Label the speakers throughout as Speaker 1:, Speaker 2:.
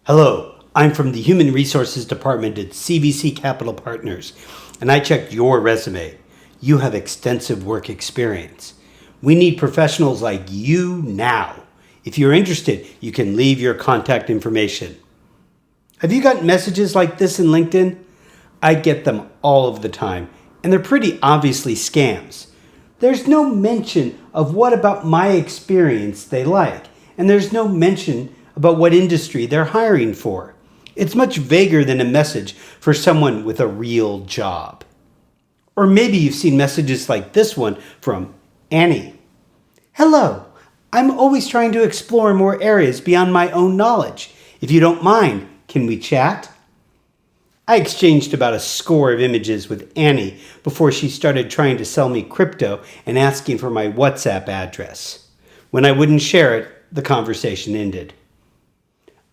Speaker 1: Hello, I'm from the Human Resources Department at CVC Capital Partners, and I checked your resume. You have extensive work experience. We need professionals like you now. If you're interested, you can leave your contact information. Have you gotten messages like this in LinkedIn? I get them all of the time, and they're pretty obviously scams. There's no mention of what about my experience they like, and there's no mention about what industry they're hiring for. It's much vaguer than a message for someone with a real job. Or maybe you've seen messages like this one from Annie. Hello, I'm always trying to explore more areas beyond my own knowledge. If you don't mind, can we chat? I exchanged about a score of images with Annie before she started trying to sell me crypto and asking for my WhatsApp address. When I wouldn't share it, the conversation ended.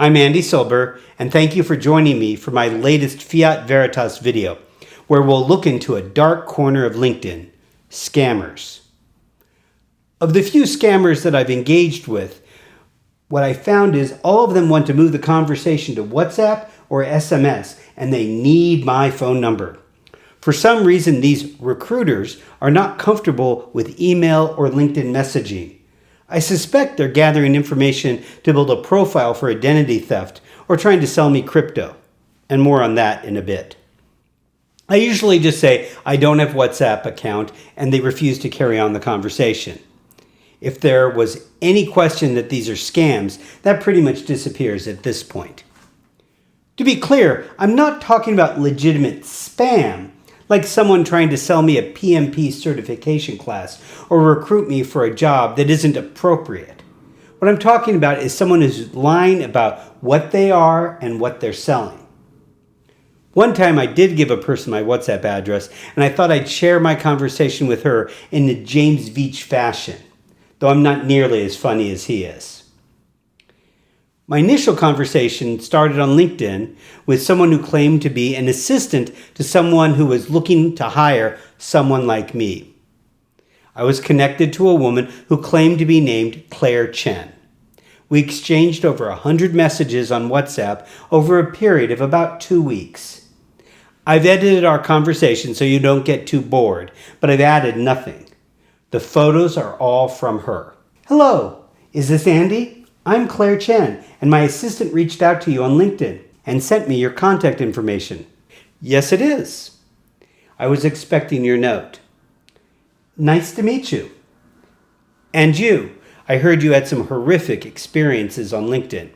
Speaker 1: I'm Andy Silber, and thank you for joining me for my latest Fiat Veritas video, where we'll look into a dark corner of LinkedIn, scammers. Of the few scammers that I've engaged with, what I found is all of them want to move the conversation to WhatsApp or SMS, and they need my phone number. For some reason, these recruiters are not comfortable with email or LinkedIn messaging. I suspect they're gathering information to build a profile for identity theft or trying to sell me crypto. And more on that in a bit. I usually just say I don't have WhatsApp account and they refuse to carry on the conversation. If there was any question that these are scams, that pretty much disappears at this point. To be clear, I'm not talking about legitimate spam, like someone trying to sell me a PMP certification class or recruit me for a job that isn't appropriate. What I'm talking about is someone who's lying about what they are and what they're selling. One time I did give a person my WhatsApp address, and I thought I'd share my conversation with her in the James Veitch fashion, though I'm not nearly as funny as he is. My initial conversation started on LinkedIn with someone who claimed to be an assistant to someone who was looking to hire someone like me. I was connected to a woman who claimed to be named Claire Chen. We exchanged over 100 messages on WhatsApp over a period of about 2 weeks. I've edited our conversation so you don't get too bored, but I've added nothing. The photos are all from her. Hello, is this Andy? I'm Claire Chen, and my assistant reached out to you on LinkedIn and sent me your contact information. Yes, it is. I was expecting your note. Nice to meet you. And you. I heard you had some horrific experiences on LinkedIn,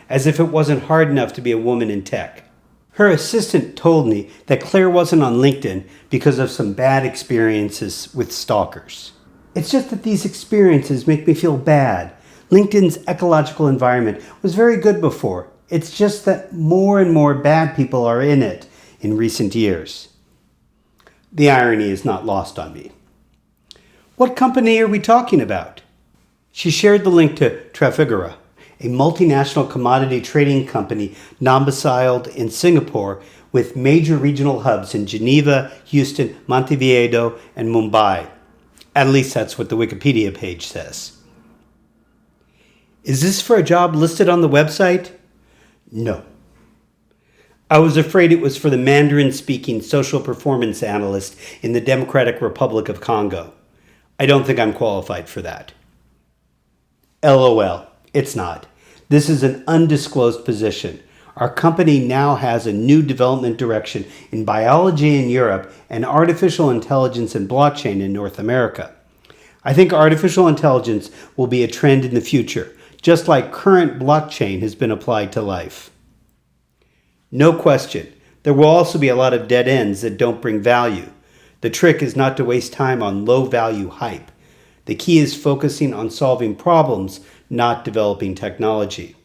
Speaker 1: as if it wasn't hard enough to be a woman in tech. Her assistant told me that Claire wasn't on LinkedIn because of some bad experiences with stalkers. It's just that these experiences make me feel bad. LinkedIn's ecological environment was very good before. It's just that more and more bad people are in it in recent years. The irony is not lost on me. What company are we talking about? She shared the link to Trafigura, a multinational commodity trading company domiciled in Singapore with major regional hubs in Geneva, Houston, Montevideo, and Mumbai. At least that's what the Wikipedia page says. Is this for a job listed on the website? No. I was afraid it was for the Mandarin-speaking social performance analyst in the Democratic Republic of Congo. I don't think I'm qualified for that. LOL, it's not. This is an undisclosed position. Our company now has a new development direction in biology in Europe and artificial intelligence and blockchain in North America. I think artificial intelligence will be a trend in the future, just like current blockchain has been applied to life. No question, there will also be a lot of dead ends that don't bring value. The trick is not to waste time on low-value hype. The key is focusing on solving problems, not developing technology.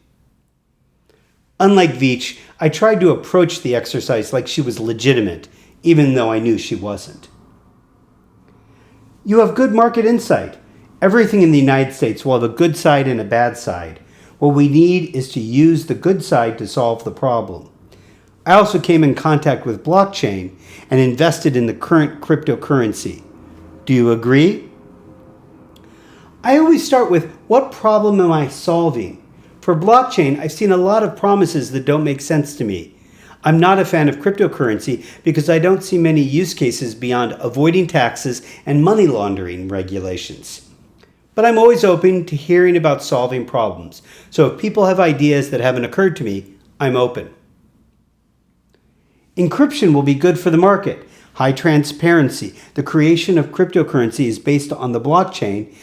Speaker 1: Unlike Veitch, I tried to approach the exercise like she was legitimate, even though I knew she wasn't. You have good market insight. Everything in the United States will have a good side and a bad side. What we need is to use the good side to solve the problem. I also came in contact with blockchain and invested in the current cryptocurrency. Do you agree? I always start with, what problem am I solving? For For blockchain, I've seen a lot of promises that don't make sense to me. I'm not a fan of cryptocurrency because I don't see many use cases beyond avoiding taxes and money laundering regulations. But I'm always open to hearing about solving problems. So if people have ideas that haven't occurred to me, I'm open. Encryption will be good for the market. High transparency. The creation of cryptocurrency is based on the blockchain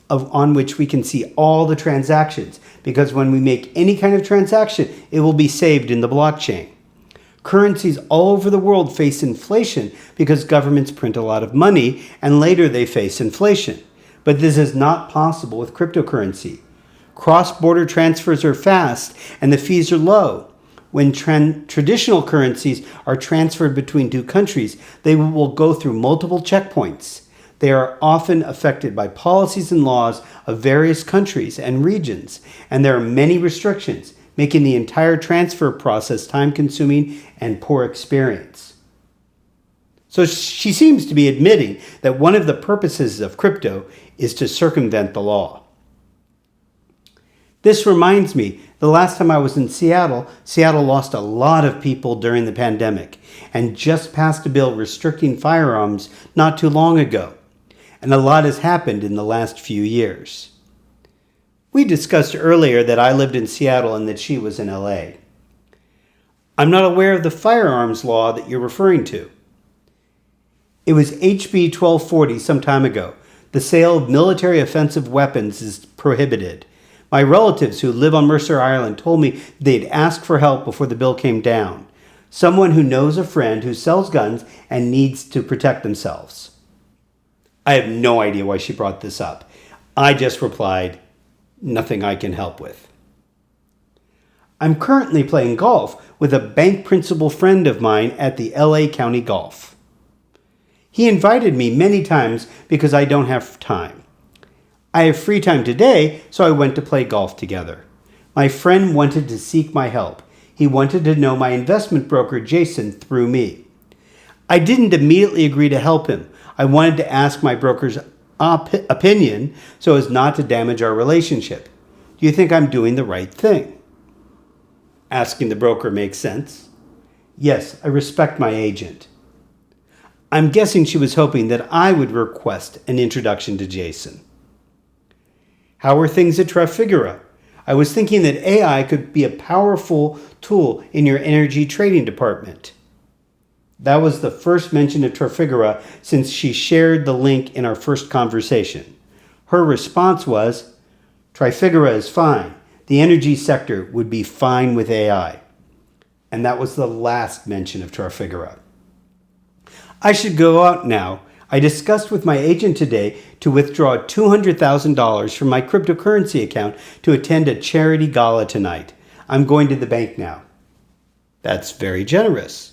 Speaker 1: on which we can see all the transactions, because when we make any kind of transaction, it will be saved in the blockchain. Currencies all over the world face inflation because governments print a lot of money and later they face inflation. But this is not possible with cryptocurrency. Cross-border transfers are fast and the fees are low. When traditional currencies are transferred between two countries, they will go through multiple checkpoints. They are often affected by policies and laws of various countries and regions, and there are many restrictions, making the entire transfer process time-consuming and poor experience. So she seems to be admitting that one of the purposes of crypto is to circumvent the law. This reminds me, the last time I was in Seattle lost a lot of people during the pandemic and just passed a bill restricting firearms not too long ago. And a lot has happened in the last few years. We discussed earlier that I lived in Seattle and that she was in LA. I'm not aware of the firearms law that you're referring to. It was HB 1240 some time ago. The sale of military offensive weapons is prohibited. My relatives who live on Mercer Island told me they'd ask for help before the bill came down. Someone who knows a friend who sells guns and needs to protect themselves. I have no idea why she brought this up. I just replied, nothing I can help with. I'm currently playing golf with a bank principal friend of mine at the LA County Golf. He invited me many times because I don't have time. I have free time today, so I went to play golf together. My friend wanted to seek my help. He wanted to know my investment broker, Jason, through me. I didn't immediately agree to help him. I wanted to ask my broker's opinion so as not to damage our relationship. Do you think I'm doing the right thing? Asking the broker makes sense. Yes, I respect my agent. I'm guessing she was hoping that I would request an introduction to Jason. How are things at Trafigura? I was thinking that AI could be a powerful tool in your energy trading department. That was the first mention of Trafigura since she shared the link in our first conversation. Her response was, Trafigura is fine. The energy sector would be fine with AI. And that was the last mention of Trafigura. I should go out now. I discussed with my agent today to withdraw $200,000 from my cryptocurrency account to attend a charity gala tonight. I'm going to the bank now. That's very generous.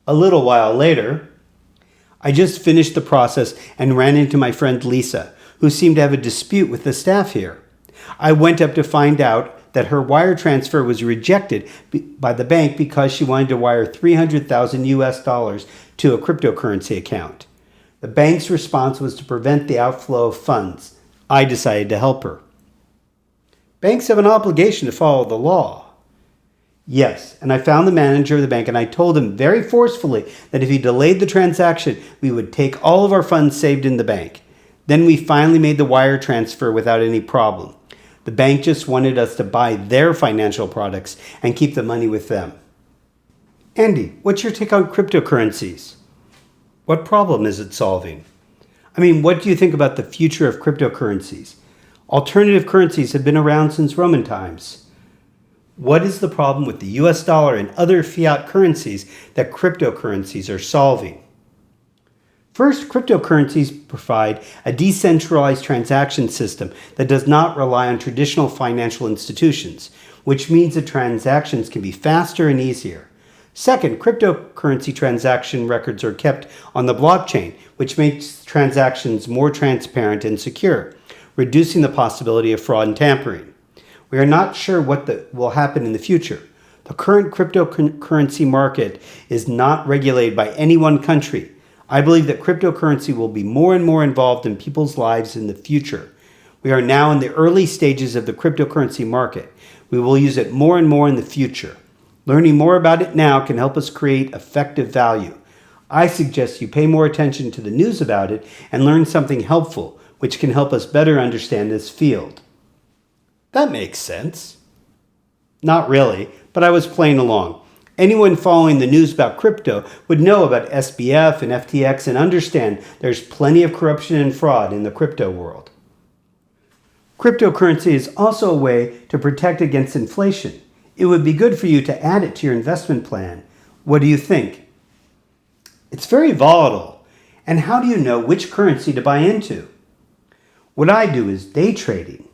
Speaker 1: A little while later, I just finished the process and ran into my friend Lisa, who seemed to have a dispute with the staff here. I went up to find out that her wire transfer was rejected by the bank because she wanted to wire $300,000 US to a cryptocurrency account. The bank's response was to prevent the outflow of funds. I decided to help her. Banks have an obligation to follow the law. Yes, and I found the manager of the bank and I told him very forcefully that if he delayed the transaction, we would take all of our funds saved in the bank. Then we finally made the wire transfer without any problem. The bank just wanted us to buy their financial products and keep the money with them. Andy, what's your take on cryptocurrencies? What problem is it solving? I mean, what do you think about the future of cryptocurrencies? Alternative currencies have been around since Roman times. What is the problem with the US dollar and other fiat currencies that cryptocurrencies are solving? First, cryptocurrencies provide a decentralized transaction system that does not rely on traditional financial institutions, which means that transactions can be faster and easier. Second, cryptocurrency transaction records are kept on the blockchain, which makes transactions more transparent and secure, reducing the possibility of fraud and tampering. We are not sure what will happen in the future. The current cryptocurrency market is not regulated by any one country. I believe that cryptocurrency will be more and more involved in people's lives in the future. We are now in the early stages of the cryptocurrency market. We will use it more and more in the future. Learning more about it now can help us create effective value. I suggest you pay more attention to the news about it and learn something helpful, which can help us better understand this field. That makes sense. Not really, but I was playing along. Anyone following the news about crypto would know about SBF and FTX and understand there's plenty of corruption and fraud in the crypto world. Cryptocurrency is also a way to protect against inflation. It would be good for you to add it to your investment plan. What do you think? It's very volatile. And how do you know which currency to buy into? What I do is day trading.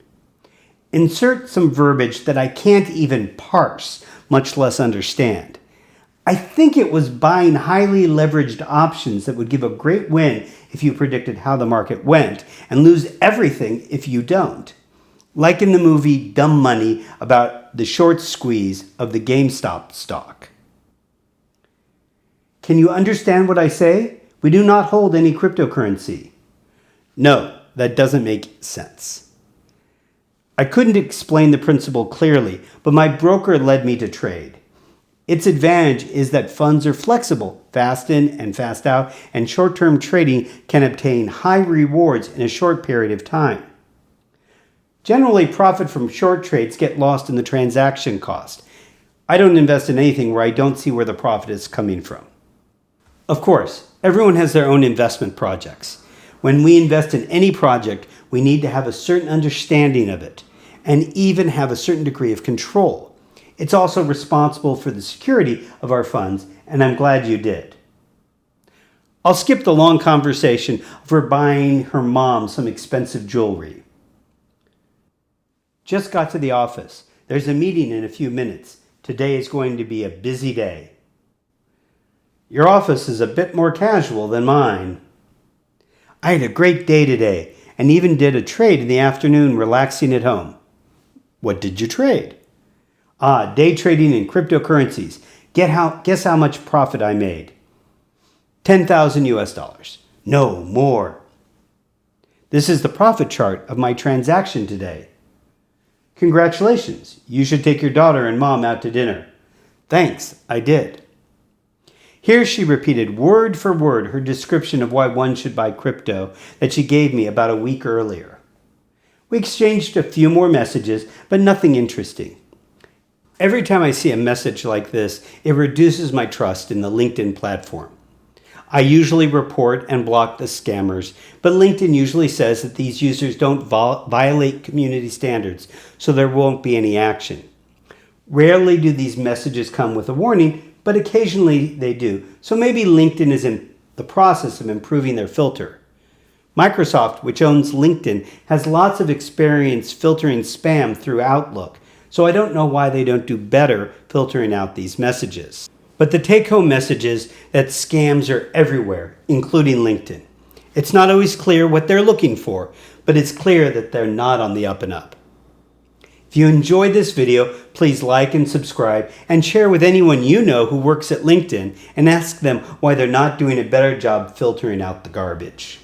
Speaker 1: Insert some verbiage that I can't even parse, much less understand. I think it was buying highly leveraged options that would give a great win if you predicted how the market went and lose everything if you don't. Like in the movie Dumb Money about the short squeeze of the GameStop stock. Can you understand what I say? We do not hold any cryptocurrency. No, that doesn't make sense. I couldn't explain the principle clearly, but my broker led me to trade. Its advantage is that funds are flexible, fast in and fast out, and short-term trading can obtain high rewards in a short period of time. Generally, profit from short trades get lost in the transaction cost. I don't invest in anything where I don't see where the profit is coming from. Of course, everyone has their own investment projects. When we invest in any project, we need to have a certain understanding of it and even have a certain degree of control. It's also responsible for the security of our funds, and I'm glad you did. I'll skip the long conversation of her buying her mom some expensive jewelry. Just got to the office. There's a meeting in a few minutes. Today is going to be a busy day. Your office is a bit more casual than mine. I had a great day today and even did a trade in the afternoon relaxing at home. What did you trade? Day trading in cryptocurrencies. Guess how much profit I made? 10,000 US dollars. No, more. This is the profit chart of my transaction today. Congratulations. You should take your daughter and mom out to dinner. Thanks, I did. Here she repeated word for word her description of why one should buy crypto that she gave me about a week earlier. We exchanged a few more messages, but nothing interesting. Every time I see a message like this, it reduces my trust in the LinkedIn platform. I usually report and block the scammers, but LinkedIn usually says that these users don't violate community standards, so there won't be any action. Rarely do these messages come with a warning, but occasionally they do, so maybe LinkedIn is in the process of improving their filter. Microsoft, which owns LinkedIn, has lots of experience filtering spam through Outlook, so I don't know why they don't do better filtering out these messages. But the take-home message is that scams are everywhere, including LinkedIn. It's not always clear what they're looking for, but it's clear that they're not on the up and up. If you enjoyed this video, please like and subscribe and share with anyone you know who works at LinkedIn and ask them why they're not doing a better job filtering out the garbage.